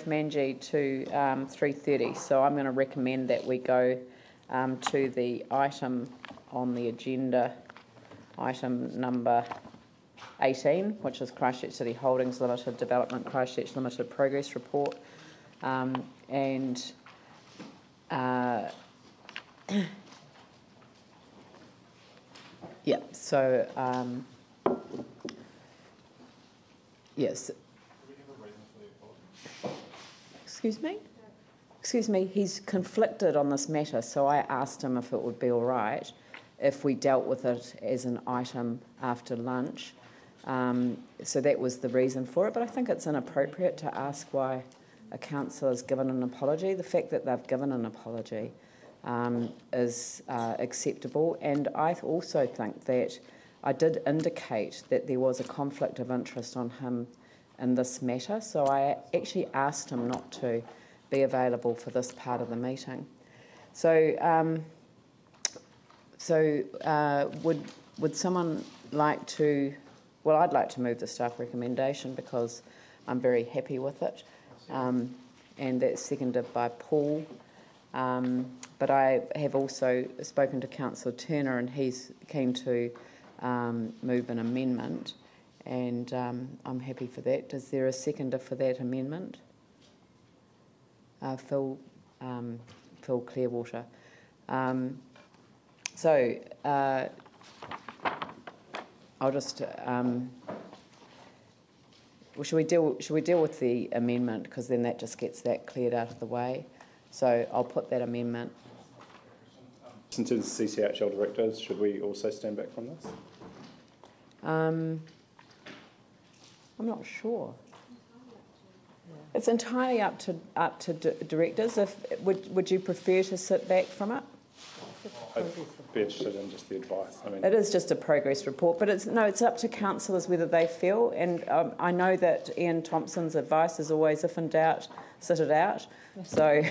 Ruth Manji to 3:30, so I'm going to recommend that we go to the item on the agenda, item number 18, which is Christchurch City Holdings Limited Development Christchurch Limited Progress Report. Yeah, so yes. Excuse me? Excuse me, he's conflicted on this matter, so I asked him if it would be all right if we dealt with it as an item after lunch. So that was the reason for it, but I think it's inappropriate to ask why a councillor has given an apology. The fact that they've given an apology is acceptable, and I also think that I did indicate that there was a conflict of interest on him in this matter, so I actually asked him not to be available for this part of the meeting. So, would someone like to? Well, I'd like to move the staff recommendation because I'm very happy with it, and that's seconded by Paul. But I have also spoken to Councillor Turner, and he's keen to move an amendment, and I'm happy for that. Is there a seconder for that amendment? Phil Clearwater. I'll just. Well, should we deal with the amendment, because then that just gets that cleared out of the way. So I'll put that amendment. In terms of CCHL directors, should we also stand back from this? I'm not sure. It's entirely up to directors. Would you prefer to sit back from it? I'd be interested in just the advice. I mean, it is just a progress report, but it's up to councillors whether they feel. And I know that Ian Thompson's advice is always, if in doubt, sit it out. So. I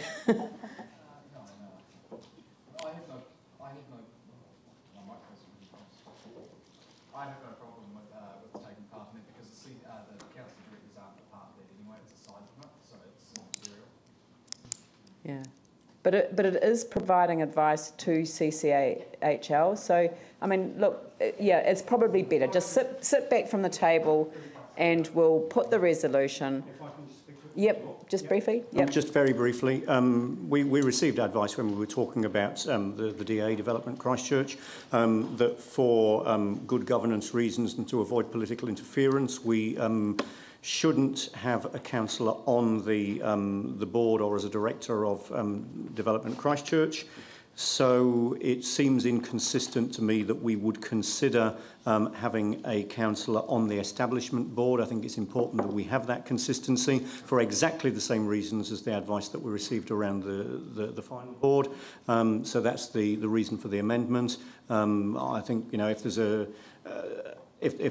have no problem with taking part in it because the council directors aren't a part of it anyway. It's a side from it, so it's material. Yeah. But it is providing advice to CCHL. So, I mean, look, yeah, it's probably better. Just sit back from the table and we'll put the resolution. If I can just speak to it? Yep, just briefly. Yep. Just very briefly, we received advice when we were talking about the DA development Christchurch, that for good governance reasons and to avoid political interference, we shouldn't have a councillor on the board or as a director of Development Christchurch. So it seems inconsistent to me that we would consider having a councillor on the establishment board. I think it's important that we have that consistency for exactly the same reasons as the advice that we received around the final board. So that's the reason for the amendment. I think, you know, if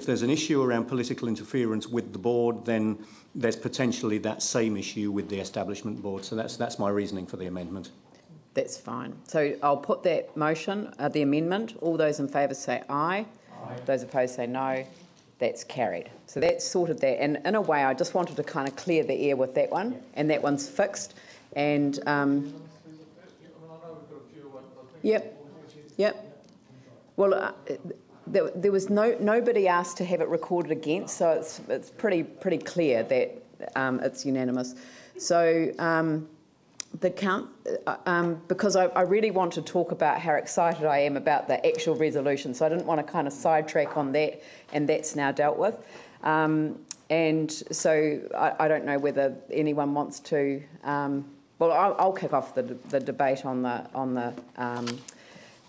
there's an issue around political interference with the board, then there's potentially that same issue with the establishment board. So that's my reasoning for the amendment. That's fine. So I'll put that motion, the amendment. All those in favour say aye. Aye. Those opposed say no. That's carried. So that's sorted that. And in a way, I just wanted to kind of clear the air with that one, and that one's fixed. And yep. Well, there was nobody asked to have it recorded against, so it's pretty clear that it's unanimous. So. Because I really want to talk about how excited I am about the actual resolution, so I didn't want to kind of sidetrack on that, and that's now dealt with. And so I don't know whether anyone wants to. Well, I'll kick off the debate on the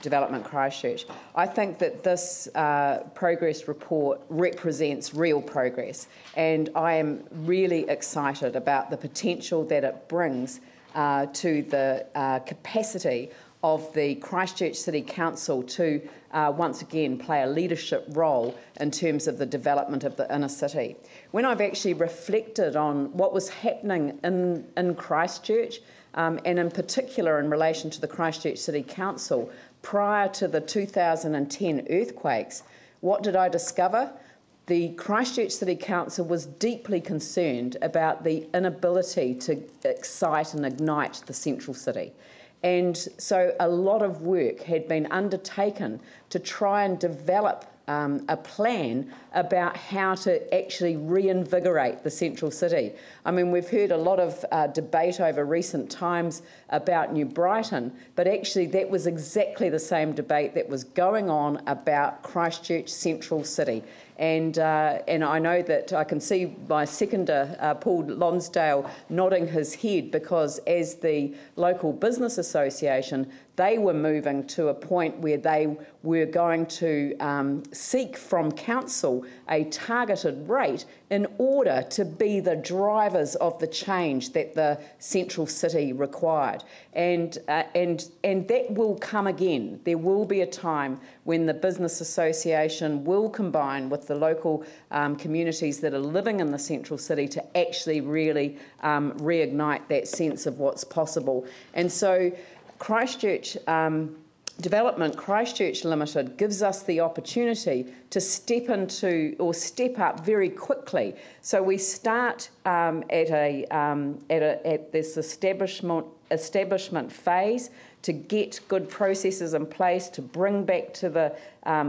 Development Christchurch. I think that this progress report represents real progress, and I am really excited about the potential that it brings to the capacity of the Christchurch City Council to once again play a leadership role in terms of the development of the inner city. When I've actually reflected on what was happening in Christchurch, and in particular in relation to the Christchurch City Council prior to the 2010 earthquakes, what did I discover? the Christchurch City Council was deeply concerned about the inability to excite and ignite the central city. And so a lot of work had been undertaken to try and develop a plan about how to actually reinvigorate the central city. I mean, we've heard a lot of debate over recent times about New Brighton, but actually that was exactly the same debate that was going on about Christchurch Central City. And I know that I can see my seconder, Paul Lonsdale, nodding his head, because as the local business association, they were moving to a point where they were going to seek from council a targeted rate in order to be the drivers of the change that the central city required. And that will come again. There will be a time when the business association will combine with the local communities that are living in the central city to actually really reignite that sense of what's possible. And so Christchurch Development Christchurch Limited gives us the opportunity to step into or step up very quickly. So we start at this establishment phase to get good processes in place, to bring back to the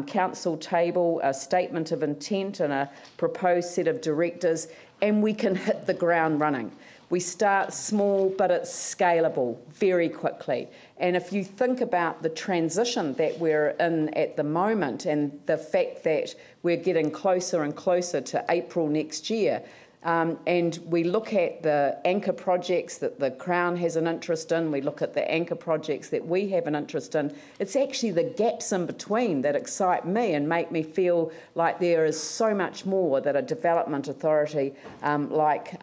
council table a statement of intent and a proposed set of directors, and we can hit the ground running. We start small, but it's scalable very quickly. And if you think about the transition that we're in at the moment and the fact that we're getting closer and closer to April next year, and we look at the anchor projects that the Crown has an interest in, we look at the anchor projects that we have an interest in, it's actually the gaps in between that excite me and make me feel like there is so much more that a development authority like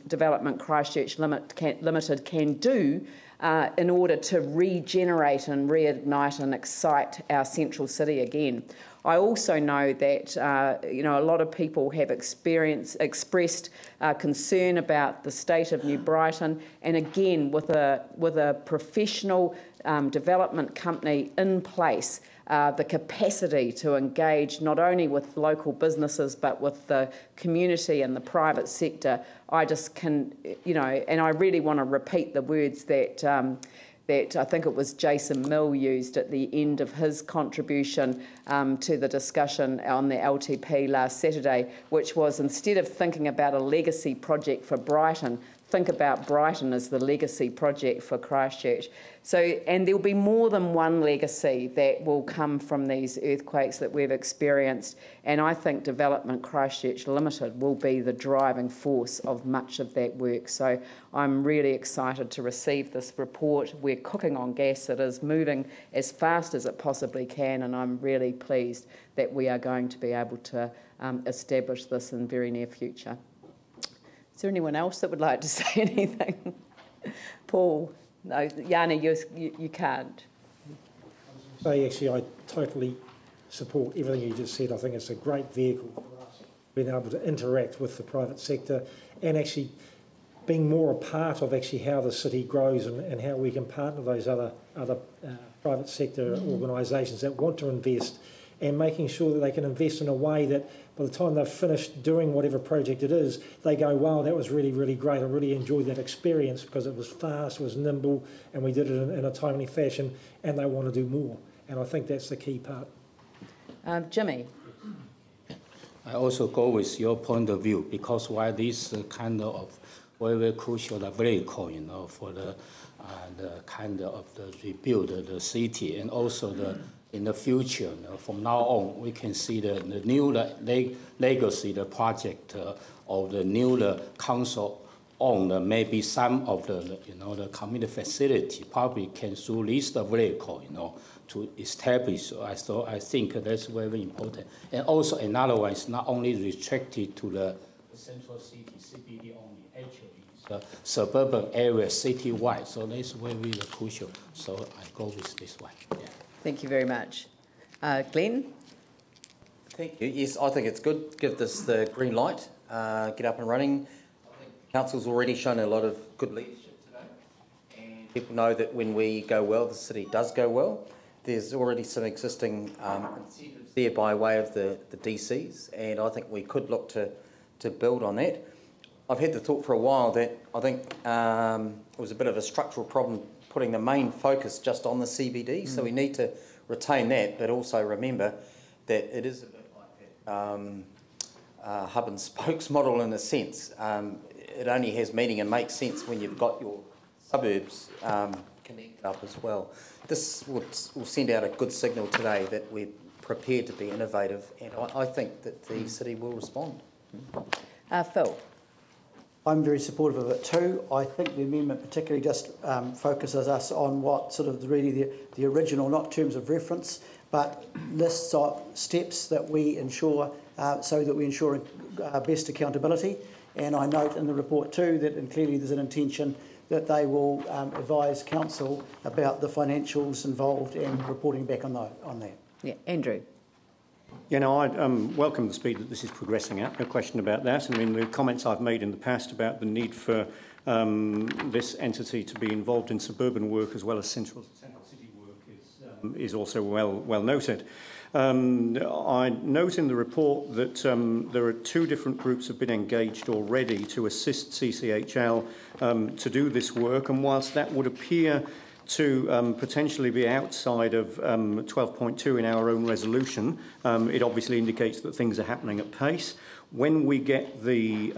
Development Christchurch Limited can do in order to regenerate and reignite and excite our central city again. I also know that a lot of people have expressed concern about the state of New Brighton, and again, with a professional development company in place, the capacity to engage not only with local businesses but with the community and the private sector, I just can, and I really want to repeat the words that I think it was Jason Mill used at the end of his contribution to the discussion on the LTP last Saturday, which was, instead of thinking about a legacy project for Brighton, think about Brighton as the legacy project for Christchurch. So, and there'll be more than one legacy that will come from these earthquakes that we've experienced, and I think Development Christchurch Limited will be the driving force of much of that work. So I'm really excited to receive this report. We're cooking on gas. It is moving as fast as it possibly can, and I'm really pleased that we are going to be able to establish this in the very near future. Is there anyone else that would like to say anything? Paul? No, Yanni, you can't. Actually, I totally support everything you just said. I think it's a great vehicle for us, being able to interact with the private sector and actually being more a part of actually how the city grows and how we can partner those other private sector organisations that want to invest, and making sure that they can invest in a way that by the time they've finished doing whatever project it is, they go, wow, that was really, really great. I really enjoyed that experience because it was fast, it was nimble, and we did it in a timely fashion, and they want to do more. And I think that's the key part. Jimmy? I also go with your point of view, because while this kind of very, very crucial vehicle, for the kind of the rebuild the city, and also in the future, from now on, we can see the new legacy, the project of the new council on maybe some of the community facility probably can through this vehicle, to establish. So I think that's very important. And also another one is not only restricted to the central city, CBD only, actually it's the suburban area citywide. So that's very, very crucial. So I go with this one. Yeah. Thank you very much. Glenn? Thank you. Yes, I think it's good. Give this the green light, get up and running. I think Council's already shown a lot of good leadership today. And people know that when we go well, the city does go well. there's already some existing incentives there by way of the DCs, and I think we could look to build on that. I've had the thought for a while that I think it was a bit of a structural problem putting the main focus just on the CBD, so we need to retain that, but also remember that it is a bit like that hub and spokes model in a sense. It only has meaning and makes sense when you've got your suburbs connected up as well. This will send out a good signal today that we're prepared to be innovative, and I think that the city will respond. Phil. I'm very supportive of it too. I think the amendment particularly just focuses us on what sort of really the original, not in terms of reference, but lists of steps that we ensure so that we ensure best accountability. And I note in the report too that, and clearly there's an intention that they will advise council about the financials involved and reporting back on that. Yeah, Andrew. You know, I welcome the speed that this is progressing at, no question about that. I mean, the comments I've made in the past about the need for this entity to be involved in suburban work as well as central city work is also well noted. I note in the report that there are 2 different groups have been engaged already to assist CCHL to do this work, and whilst that would appear to potentially be outside of 12.2 in our own resolution, it obviously indicates that things are happening at pace. When we get the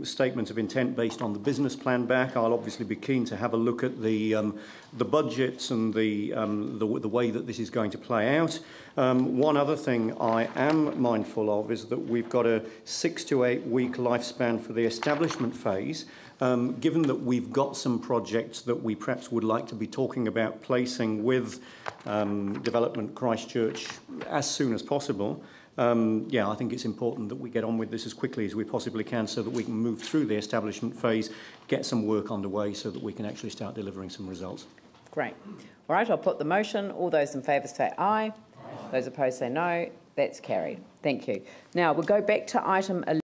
statement of intent based on the business plan back, I'll obviously be keen to have a look at the budgets and the way that this is going to play out. One other thing I am mindful of is that we've got a 6 to 8 week lifespan for the establishment phase. Given that we've got some projects that we perhaps would like to be talking about placing with Development Christchurch as soon as possible, I think it's important that we get on with this as quickly as we possibly can so that we can move through the establishment phase, get some work underway so that we can actually start delivering some results. Great. All right, I'll put the motion. All those in favour say aye. Those opposed say no. That's carried. Thank you. Now, we'll go back to item 11.